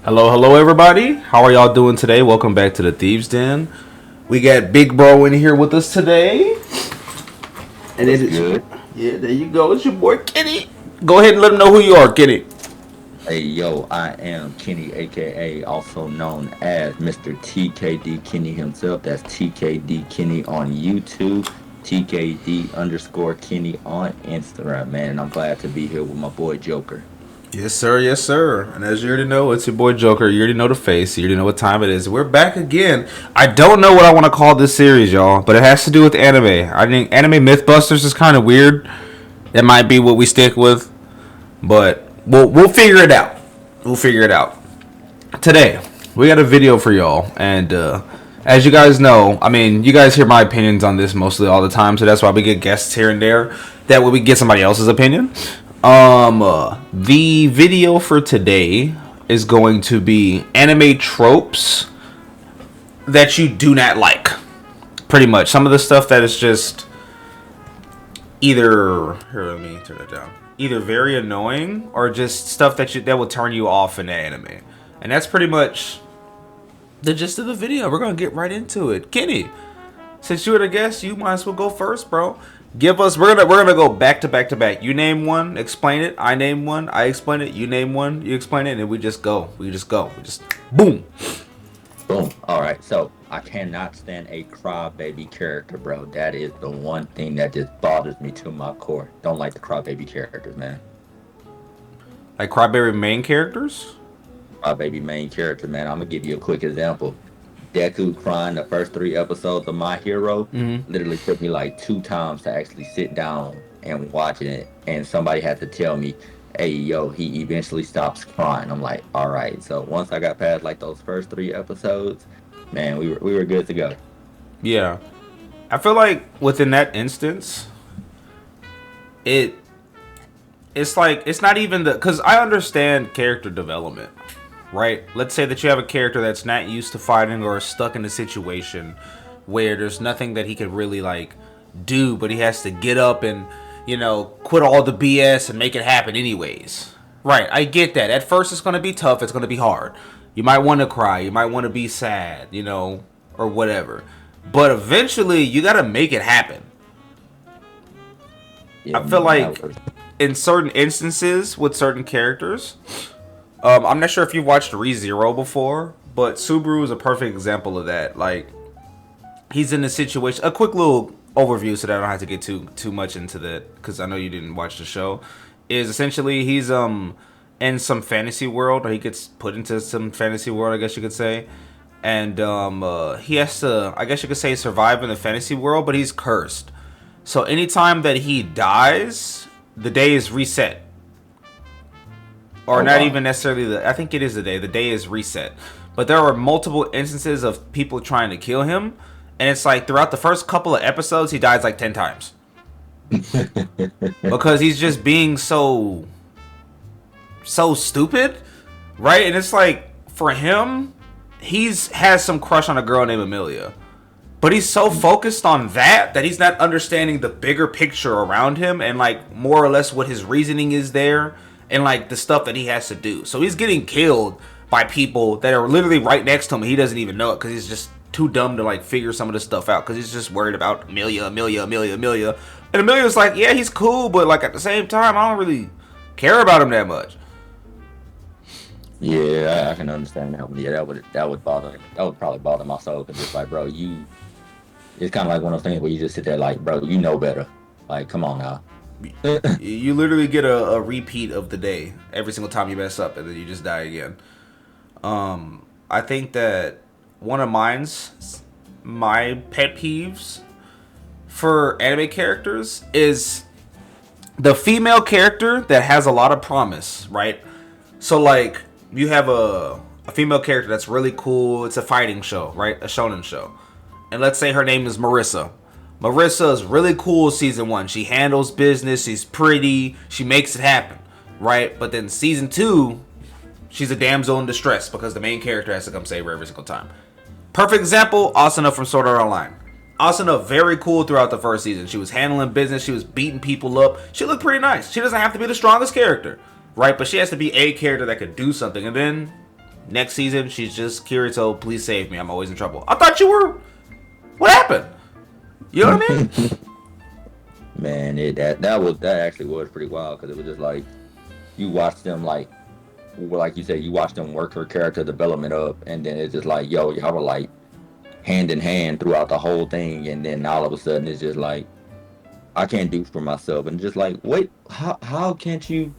Hello, hello, everybody. How are y'all doing today? Welcome back to the Thieves Den. We got Big Bro in here with us today, and What's it is good? yeah. There you go. It's your boy Kenny. Go ahead and let him know who you are, Kenny. Hey, yo, I am Kenny, aka also known as Mr. TKD Kenny himself. That's TKD Kenny on YouTube, TKD underscore Kenny on Instagram, man. And I'm glad to be here with my boy Joker. Yes, sir. Yes, sir. And as you already know, it's your boy Joker. You already know the face. You already know what time it is. We're back again. I don't know what I want to call this series, y'all, but it has to do with anime. I think Anime Mythbusters is kind of weird. That might be what we stick with, but we'll figure it out. We'll figure it out. Today, we got a video for y'all, and as you guys know, I mean, you guys hear my opinions on this mostly all the time, so that's why we get guests here and there. That way we get somebody else's opinion. The video for today is going to be anime tropes that you do not like. Pretty much. Some of the stuff that is just either here, let me turn it down. Either very annoying or just stuff that will turn you off in the anime. And that's pretty much the gist of the video. We're gonna get right into it. Kenny, since you're the guest, you might as well go first, bro. Give us. We're gonna go back to back to back. You name one, explain it. I name one, I explain it. You name one, you explain it, and we just go. We just go. We just boom. Boom. All right. So I cannot stand a crybaby character, bro. That is the one thing that just bothers me to my core. Don't like the crybaby characters, man. Like Cryberry main characters. Crybaby main character, man. I'm gonna give you a quick example. Deku crying the first three episodes of My Hero literally took me like 2 times to actually sit down and watching it. And somebody had to tell me, hey, yo, he eventually stops crying. I'm like, all right. So once I got past like those first 3 episodes, man, we were good to go. Yeah, I feel like within that instance, it it's like it's not even the because I understand character development, right? Let's say that you have a character that's not used to fighting or is stuck in a situation where there's nothing that he could really like do, but he has to get up and quit all the BS and make it happen anyways. Right, I get that. At first, it's gonna be tough. It's gonna be hard. You might want to cry. You might want to be sad. Or whatever. But eventually, you gotta make it happen. Yeah, I feel man, like in certain instances with certain characters, I'm not sure if you've watched ReZero before, but Subaru is a perfect example of that. Like, he's in a situation. A quick little overview, so that I don't have to get too much into that, because I know you didn't watch the show. Is essentially he's in some fantasy world, or he gets put into some fantasy world, I guess you could say, and he has to, I guess you could say, survive in the fantasy world, but he's cursed. So anytime that he dies, the day is reset. Or not even necessarily I think it is the day. The day is reset. But there are multiple instances of people trying to kill him. And it's like throughout the first couple of episodes, he dies like 10 times. Because he's just being so stupid. Right? And it's like, for him, has some crush on a girl named Amelia. But he's so focused on that he's not understanding the bigger picture around him and like more or less what his reasoning is there and like the stuff that he has to do. So he's getting killed by people that are literally right next to him. He doesn't even know it because he's just too dumb to like figure some of this stuff out because he's just worried about Amelia. And Amelia's like, yeah, he's cool, but like at the same time, I don't really care about him that much. Yeah, I can understand that. Yeah, that would bother. That would probably bother my soul because it's like, bro, it's kind of like one of those things where you just sit there like, bro, you know better. Like, come on now. You literally get a repeat of the day every single time you mess up, and then you just die again. I think that one of my pet peeves for anime characters is the female character that has a lot of promise, right? So like you have a female character that's really cool. It's a fighting show, right? A shonen show. And let's say her name is Marissa. Marissa is really cool season 1. She handles business. She's pretty. She makes it happen, right? But then season 2, she's a damsel in distress because the main character has to come save her every single time. Perfect example, Asuna from Sword Art Online. Asuna, very cool throughout the first season. She was handling business. She was beating people up. She looked pretty nice. She doesn't have to be the strongest character, right? But she has to be a character that could do something. And then Next season, she's just Kirito. Please save me. I'm always in trouble. I thought you were. What happened? You know what I mean? Man, that actually was pretty wild because it was just like you watch them like you said, you watch them work her character development up, and then it's just like, yo, y'all were like hand in hand throughout the whole thing, and then all of a sudden it's just like I can't do for myself, and just like, wait, how can't you?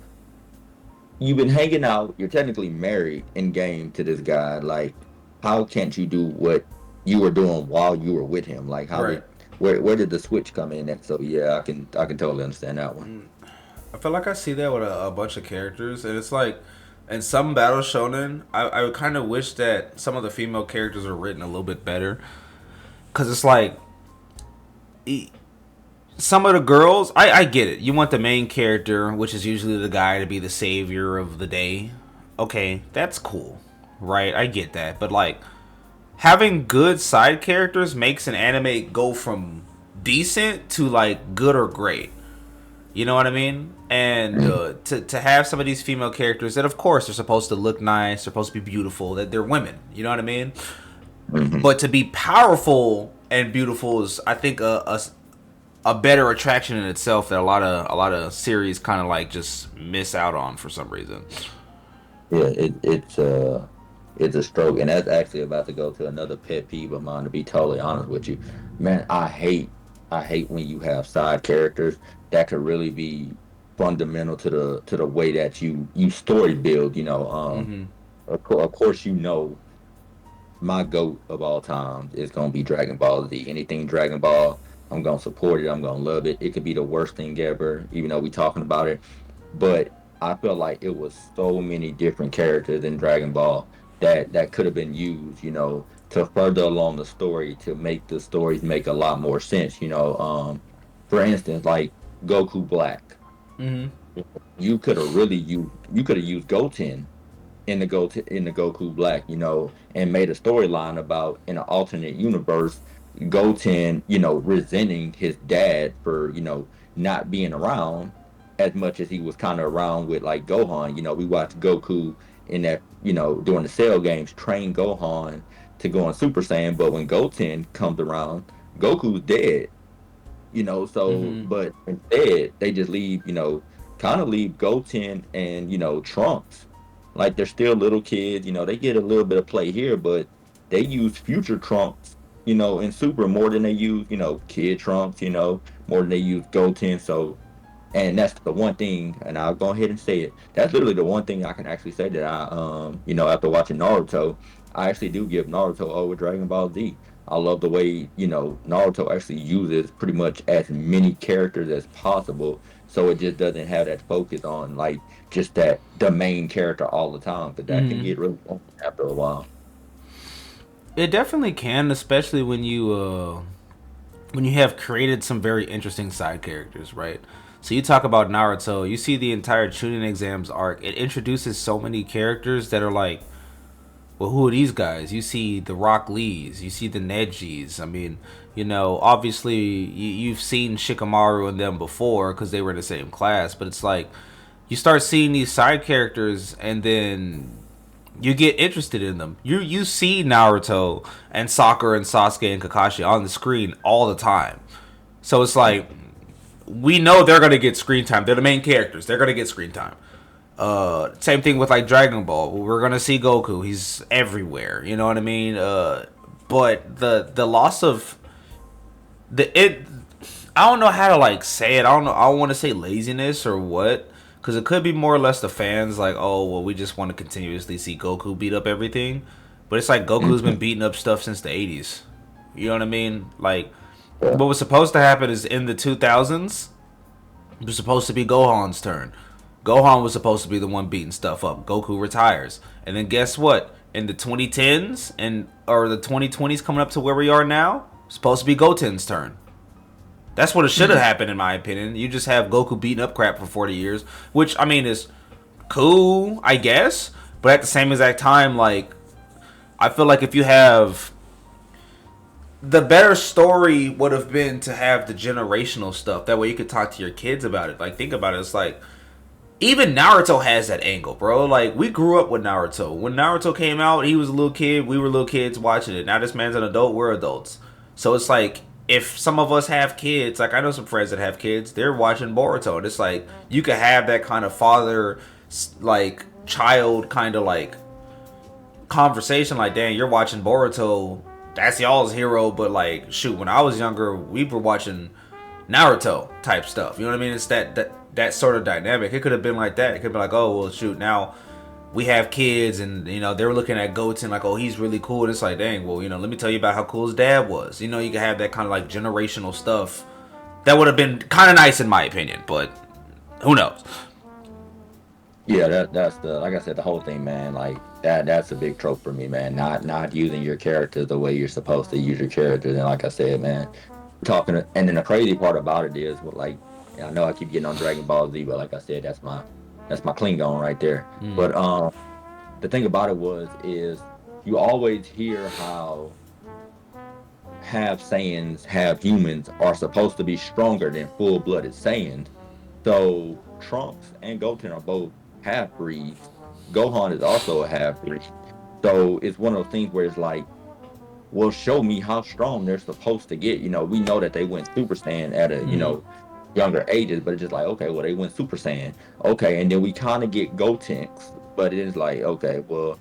You've been hanging out. You're technically married in game to this guy. Like, how can't you do what you were doing while you were with him? Like, how Right. did where did the switch come in? And so yeah, I can totally understand that one. I feel like I see that with a bunch of characters, and it's like, in some battle shonen, I kind of wish that some of the female characters were written a little bit better, because it's like, some of the girls, I get it. You want the main character, which is usually the guy, to be the savior of the day. Okay, that's cool, right? I get that, but like, having good side characters makes an anime go from decent to like good or great. You know what I mean? And to have some of these female characters that, of course, are supposed to look nice, they're supposed to be beautiful, that they're women. You know what I mean? Mm-hmm. But to be powerful and beautiful is, I think, a better attraction in itself that a lot of series kind of like just miss out on for some reason. Yeah, it's a stroke, and that's actually about to go to another pet peeve of mine. To be totally honest with you, man, I hate when you have side characters that could really be fundamental to the way that you story build. Mm-hmm. Of course, my goat of all time is gonna be Dragon Ball Z. Anything Dragon Ball, I'm gonna support it. I'm gonna love it. It could be the worst thing ever, even though we talking about it. But I felt like it was so many different characters in Dragon Ball that could have been used, to further along the story to make the stories make a lot more sense. For instance, like Goku Black, Mm-hmm. you could have used Goten in the Goku Black, and made a storyline about in an alternate universe, Goten, resenting his dad for, not being around as much as he was kind of around with like Gohan. We watched Goku in that, during the Cell games train Gohan to go on Super Saiyan, but when Goten comes around, Goku's dead. So Mm-hmm. but instead they just leave, kind of leave Goten and Trunks like they're still little kids. They get a little bit of play here, but they use future Trunks, in Super more than they use, kid Trunks, more than they use Goten. So, and that's the one thing, and I'll go ahead and say it. That's literally the one thing I can actually say that after watching Naruto, I actually do give Naruto over Dragon Ball Z. I love the way, Naruto actually uses pretty much as many characters as possible. So it just doesn't have that focus on like just the main character all the time, because that can Mm-hmm. get really boring after a while. It definitely can, especially when you have created some very interesting side characters, right? So you talk about Naruto, you see the entire Chunin exams arc. It introduces so many characters that are like, well, who are these guys? You see the Rock Lees, you see the Nejis. I mean, obviously you've seen Shikamaru and them before because they were in the same class, but it's like you start seeing these side characters and then you get interested in them. You see Naruto and Sakura and Sasuke and Kakashi on the screen all the time. So it's like we know they're gonna get screen time. They're the main characters. They're gonna get screen time. Same thing with like Dragon Ball. We're gonna see Goku. He's everywhere. You know what I mean? But the loss of the it. I don't know how to like say it. I don't know. I don't want to say laziness or what, because it could be more or less the fans like, oh well, we just want to continuously see Goku beat up everything. But it's like Goku's been beating up stuff since the '80s. You know what I mean? Like Yeah. what was supposed to happen is in the 2000s. It was supposed to be Gohan's turn. Gohan was supposed to be the one beating stuff up. Goku retires, and then guess what? In the 2010s and or the 2020s, coming up to where we are now, it's supposed to be Goten's turn. That's what it should have happened, in my opinion. You just have Goku beating up crap for 40 years, which I mean is cool, I guess. But at the same exact time, like I feel like if you have the better story would have been to have the generational stuff. That way you could talk to your kids about it. Like think about it. It's like even Naruto has that angle, bro. Like, we grew up with Naruto. When Naruto came out, he was a little kid. We were little kids watching it. Now this man's an adult. We're adults. So it's like, if some of us have kids, like I know some friends that have kids, they're watching Boruto. And it's like, you could have that kind of father, like, child kind of like conversation. Like, dang, you're watching Boruto. That's y'all's hero. But like, shoot, when I was younger, we were watching Naruto type stuff. You know what I mean? It's that sort of dynamic. It could have been like that. It could be like, oh well, shoot, now we have kids, and you know they were looking at Goten like, oh, he's really cool. And it's like, dang, well, you know, let me tell you about how cool his dad was. You know, you could have that kind of like generational stuff. That would have been kind of nice in my opinion, but who knows? Yeah, that's the, like I said, the whole thing, man. Like that's a big trope for me, man. Not using your character the way you're supposed to use your character. And like I said, man, and then the crazy part about it is, what, like, I know I keep getting on Dragon Ball Z, but like I said, that's my Klingon right there. But the thing about it is you always hear how half Saiyans, half humans are supposed to be stronger than full-blooded Saiyans. So Trunks and Goten are both half breeds. Gohan is also a half breed. So it's one of those things where it's like, well, show me how strong they're supposed to get. You know, we know that they went Super Saiyan at a, you know, younger ages, but it's just like, okay, well, they went Super Saiyan. Okay, and then we kind of get Gotenks, but it is like, okay, well,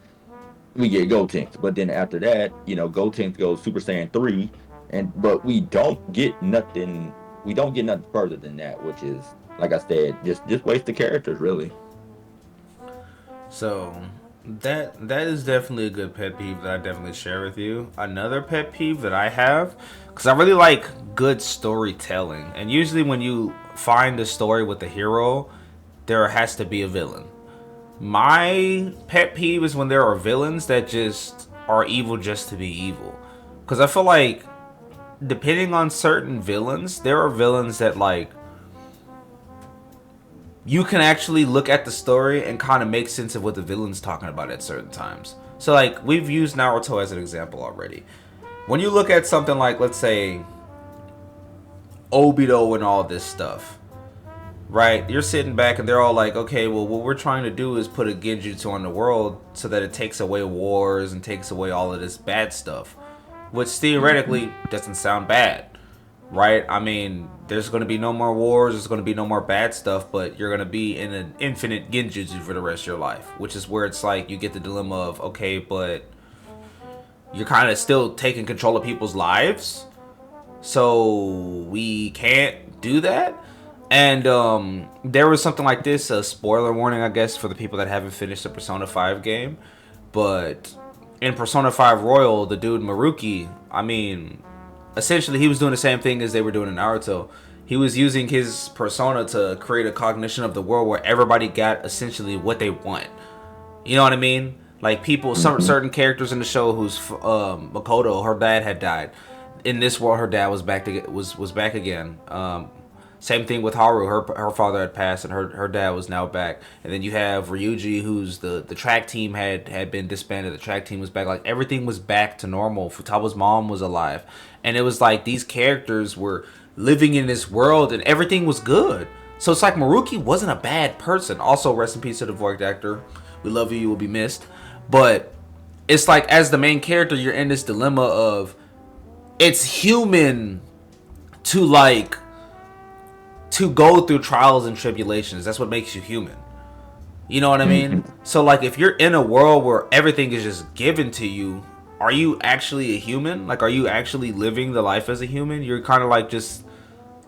we get Gotenks. But then after that, you know, Gotenks goes Super Saiyan 3, but we don't get nothing further than that, which is, like I said, just waste the characters, really. So that is definitely a good pet peeve that I definitely share with you. Another pet peeve that I have, because I really like good storytelling, and usually when you find a story with a hero, there has to be a villain. My pet peeve is when there are villains that just are evil just to be evil, because I feel like depending on certain villains, there are villains that like you can actually look at the story and kind of make sense of what the villain's talking about at certain times. So like we've used Naruto as an example already. When you look at something like, let's say, Obito and all this stuff, right? You're sitting back and they're all like, okay, well, what we're trying to do is put a genjutsu on the world so that it takes away wars and takes away all of this bad stuff, which theoretically doesn't sound bad, right? I mean, there's going to be no more wars, there's going to be no more bad stuff, but you're going to be in an infinite genjutsu for the rest of your life, which is where it's like you get the dilemma of, okay, but you're kind of still taking control of people's lives, so we can't do that. And there was something like this, a spoiler warning, I guess, for the people that haven't finished the Persona 5 game, but in Persona 5 Royal, the dude Maruki, I mean, essentially he was doing the same thing as they were doing in Naruto. He was using his persona to create a cognition of the world where everybody got essentially what they want. You know what I mean? Like people, some certain characters in the show who's Makoto, her dad had died. In this world, her dad was back was back again. Same thing with Haru. Her father had passed, and her dad was now back. And then you have Ryuji, who's the track team had been disbanded. The track team was back. Like everything was back to normal. Futaba's mom was alive, and it was like these characters were living in this world, and everything was good. So it's like Maruki wasn't a bad person. Also, rest in peace to the voice actor. We love you. You will be missed. But it's like as the main character, you're in this dilemma of it's human to like to go through trials and tribulations. That's what makes you human. You know what I mean? So like if you're in a world where everything is just given to you, are you actually a human? Like are you actually living the life as a human? You're kind of like just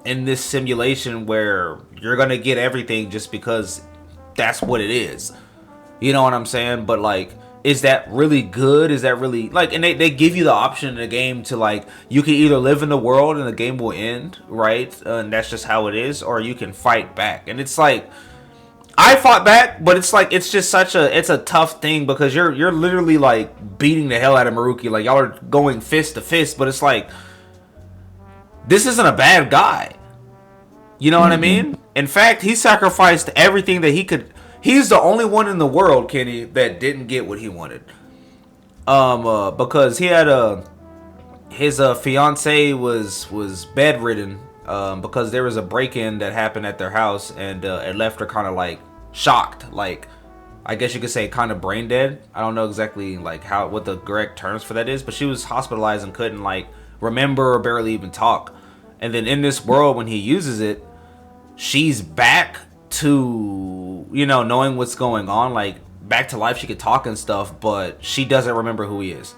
in this simulation where you're going to get everything just because that's what it is. You know what I'm saying? But like, is that really good? Is that really like, and they give you the option in the game to like, you can either live in the world and the game will end, right? And that's just how it is, or you can fight back. And it's like, I fought back, but it's like, it's just it's a tough thing because you're literally like beating the hell out of Maruki. Like y'all are going fist to fist, but it's like, this isn't a bad guy. You know what I mean? In fact, he sacrificed everything that he could. He's the only one in the world, Kenny, that didn't get what he wanted. Because he had his fiance was bedridden. Because there was a break-in that happened at their house, and it left her kind of like shocked, like I guess you could say kind of brain dead. I don't know exactly like what the correct terms for that is, but she was hospitalized and couldn't like remember or barely even talk. And then in this world, when he uses it, she's back to, knowing what's going on, like back to life. She could talk and stuff, but she doesn't remember who he is.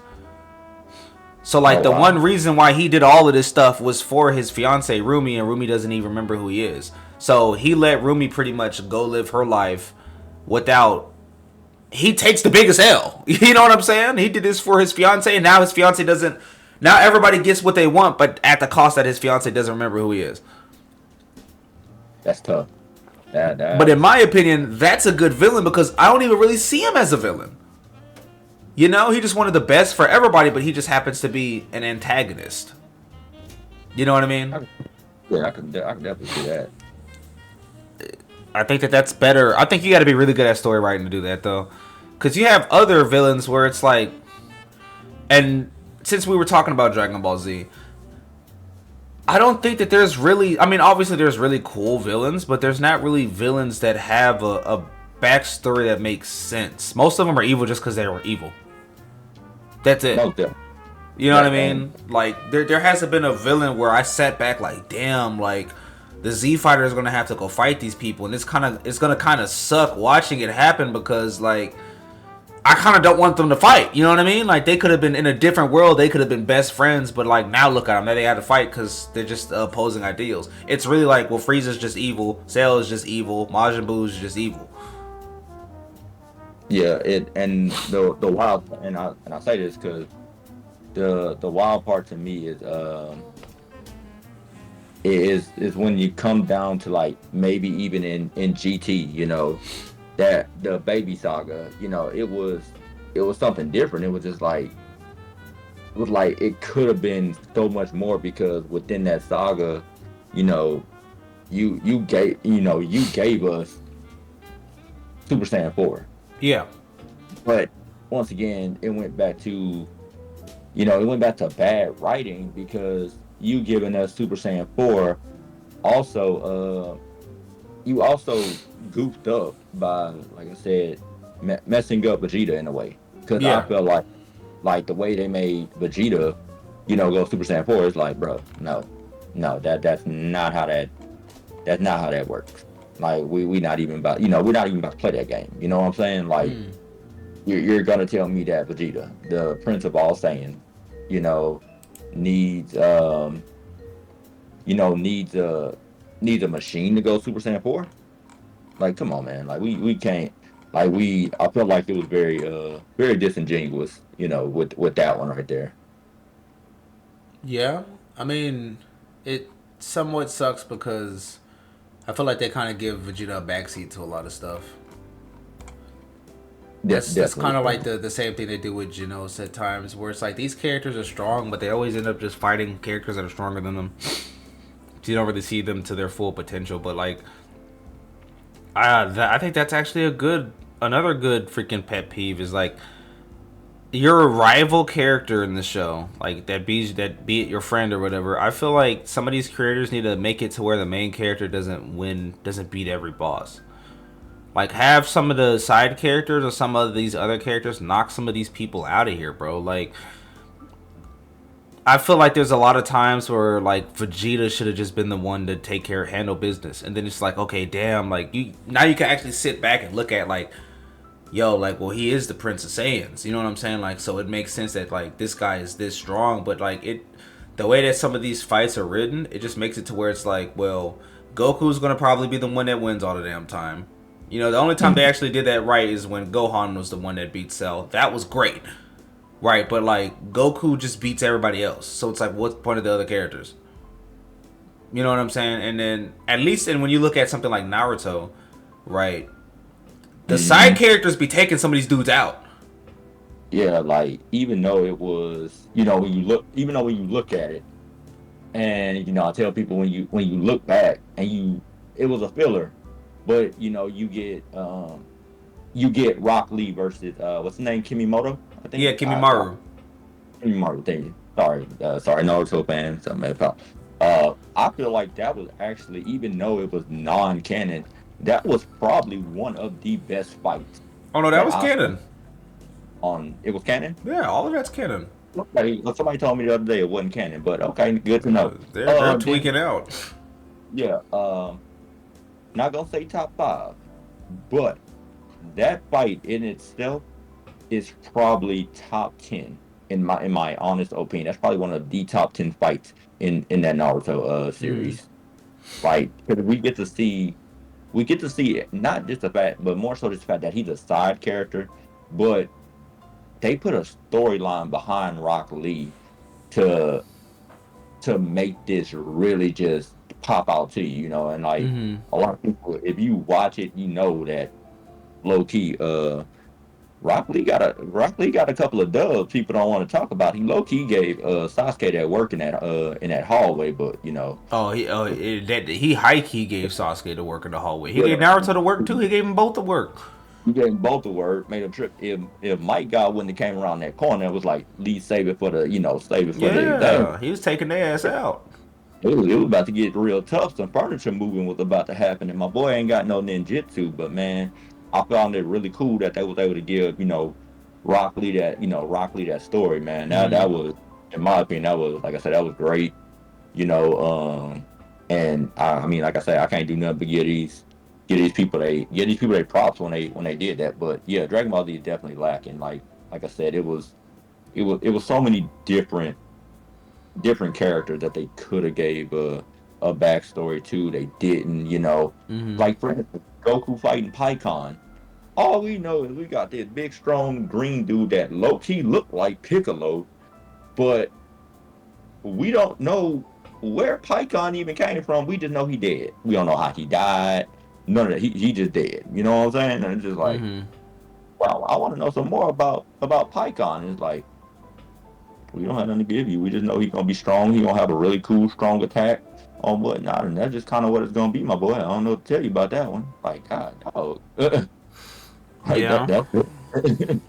So like the one reason why he did all of this stuff was for his fiance Rumi, and Rumi doesn't even remember who he is. So he let Rumi pretty much go live her life without. He takes the biggest L. You know what I'm saying? He did this for his fiance, and now his fiance doesn't. Now everybody gets what they want, but at the cost that his fiance doesn't remember who he is. That's tough. But in my opinion, that's a good villain because I don't even really see him as a villain. He just wanted the best for everybody, but he just happens to be an antagonist. You know what I mean? I can definitely see that. I think that's better. I think you got to be really good at story writing to do that, though. Because you have other villains where it's like... And since we were talking about Dragon Ball Z, I don't think that there's really... I mean, obviously there's really cool villains, but there's not really villains that have a backstory that makes sense. Most of them are evil just because they were evil. That's it. You know what I mean? Like, there hasn't been a villain where I sat back like, damn, like... The Z Fighter is gonna have to go fight these people, and it's gonna kind of suck watching it happen because like I kind of don't want them to fight. You know what I mean? Like they could have been in a different world, they could have been best friends, but like now look at them, now they had to fight because they're just opposing ideals. It's really like, well, Frieza's just evil, Cell is just evil, Majin Buu's just evil. Yeah, the wild, and I say this because the wild part to me is when you come down to like maybe even in GT, that the baby saga, it was something different. It was just like it could have been so much more because within that saga, you gave us Super Saiyan 4. Yeah. But once again, it went back to bad writing because you giving us Super Saiyan 4 also you also goofed up by, like I said, messing up Vegeta in a way. Because I felt like the way they made Vegeta, go Super Saiyan 4 is like, bro, no, that's not how that works. Like we not even about we're not even about to play that game. You know what I'm saying? Like you're gonna tell me that Vegeta, the Prince of all Saiyans, needs needs a machine to go Super Saiyan 4? Like, come on, man. Like we can't. Like I felt like it was very disingenuous, with that one right there. Yeah, I mean, it somewhat sucks because I feel like they kind of give Vegeta a backseat to a lot of stuff. That's kind of like the same thing they do with Genos at times, where it's like these characters are strong, but they always end up just fighting characters that are stronger than them. So you don't really see them to their full potential. But like, I think that's actually another good freaking pet peeve is like your rival character in the show, like be it your friend or whatever. I feel like some of these creators need to make it to where the main character doesn't beat every boss. Like, have some of the side characters or some of these other characters knock some of these people out of here, bro. Like, I feel like there's a lot of times where, like, Vegeta should have just been the one to handle business. And then it's like, okay, damn, like, now you can actually sit back and look at, like, yo, like, well, he is the Prince of Saiyans. You know what I'm saying? Like, so it makes sense that, like, this guy is this strong. But, like, the way that some of these fights are written, it just makes it to where it's like, well, Goku's going to probably be the one that wins all the damn time. The only time they actually did that right is when Gohan was the one that beat Cell. That was great. Right, but like Goku just beats everybody else. So it's like, what's the point of the other characters? You know what I'm saying? And then at least when you look at something like Naruto, right, the side characters be taking some of these dudes out. Yeah, like even though it was, when you look at it, and I tell people when you look back and it was a filler. But you get Rock Lee versus what's the name, Kimimoto? I think. Yeah, Kimimaro. Kimimaro, thank you. Sorry, Naruto fan. Something about. I feel like that was actually, even though it was non-canon, that was probably one of the best fights Oh no, that that was I saw canon. on. It was canon. Yeah, all of that's canon. Somebody told me the other day it wasn't canon, but okay, good to know. They're Then tweaking out. yeah, not gonna say top five, but that fight in itself is probably top 10 in my honest opinion. That's probably one of the top 10 fights in that Naruto Mm. series. Right? Because we get to see not just the fact, but more so just the fact that he's a side character, but they put a storyline behind Rock Lee to make this really just pop out to you, you know, and like Mm-hmm. a lot of people, if you watch it, you know that low key, Rock Lee got a couple of dubs people don't want to talk about. He low key gave Sasuke that work in that hallway, but you know, He high key gave Sasuke the work in the hallway. He gave yeah, Naruto the work too. He gave them both the work. he gave both the word, made him trip. If Mike God wouldn't have came around that corner, it was like Lee save it for the save it for the thing. Yeah, he was taking their ass out. It was about to get real tough. Some furniture moving was about to happen, and my boy ain't got no ninjutsu. But man, I found it really cool that they was able to give Rock Lee that story. Man, Mm-hmm. that was, in my opinion, that was, like I said, that was great. You know, and I mean, like I said, I can't do nothing but give these people they props when they did that. But yeah, Dragon Ball Z is definitely lacking. Like I said, it was so many different characters that they could have gave a backstory to. They didn't, you know. Mm-hmm. Like for instance, Goku fighting Pycon. All we know is we got this big, strong green dude that low key looked like Piccolo, but we don't know where Pycon even came from. We just know he dead. We don't know how he died. None of that. He just dead. You know what I'm saying? And it's just like, Mm-hmm. wow, I want to know some more about Pycon. It's like, we don't have nothing to give you. We just know he's gonna be strong. He's gonna have a really cool, strong attack on whatnot, and that's just kind of what it's gonna be, my boy. I don't know what to tell you about that one. Like, God, dog. Like Yeah, that's it.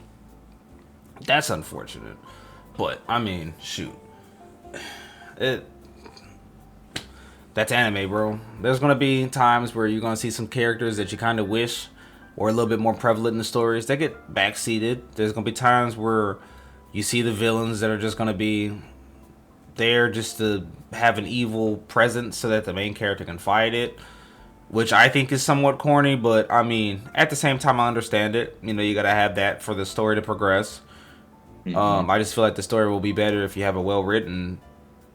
that's unfortunate. But I mean, shoot, it that's anime, bro. There's gonna be times where you're gonna see some characters that you kind of wish were a little bit more prevalent in the stories. They get backseated. There's gonna be times where you see the villains that are just gonna be there just to have an evil presence so that the main character can fight it, which I think is somewhat corny. But I mean, at the same time, I understand it. You know, you gotta have that for the story to progress. Hmm. I just feel like the story will be better if you have a well written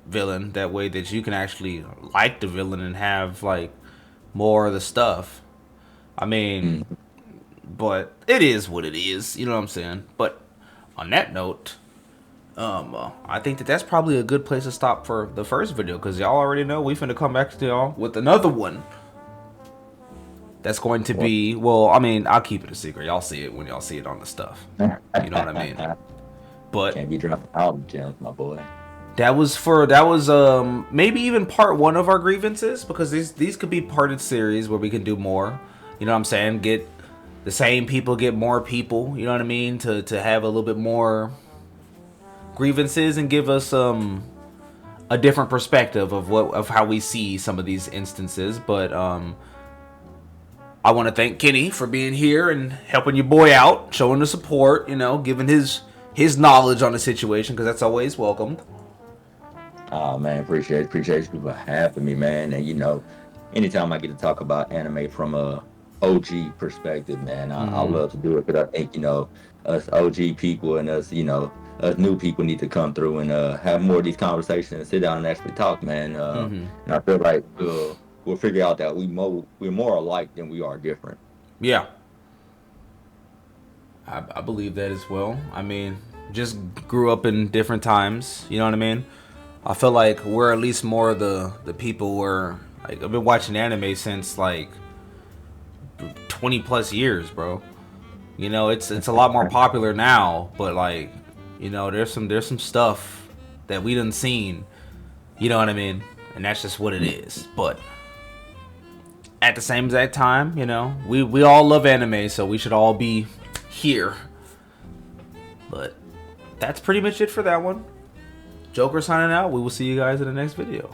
villain. That way, that you can actually like the villain and have like more of the stuff. I mean, Hmm. but it is what it is. You know what I'm saying? But on that note, I think that that's probably a good place to stop for the first video because y'all already know we finna come back to y'all with another one. That's going to Well, be well. I mean, I'll keep it a secret. Y'all see it when y'all see it on the stuff. You know what I mean? But can't be dropping out gems, my boy. that was maybe even part one of our grievances because these could be parted series where we can do more. You know what I'm saying? Get the same people, get more people. You know what I mean? To have a little bit more grievances and give us a different perspective of how we see some of these instances. But I want to thank Kenny for being here and helping your boy out, showing the support. You know, giving his knowledge on the situation because that's always welcomed. Oh man, appreciate you for having me, man. And anytime I get to talk about anime from a OG perspective, man, I Mm-hmm. love to do it. But I think us OG people and us us new people need to come through and have more of these conversations and sit down and actually talk, man. Mm-hmm. And I feel like we'll figure out that we're more alike than we are different. Yeah, I believe that as well. I mean, just grew up in different times. You know what I mean? I feel like we're at least more of the people where like I've been watching anime since like 20 plus years, bro. You know, it's a lot more popular now, but like, you know, there's some stuff that we done seen. You know what I mean? And that's just what it is. But at the same exact time, you know, we all love anime, so we should all be here. But that's pretty much it for that one. Joker signing out. We will see you guys in the next video.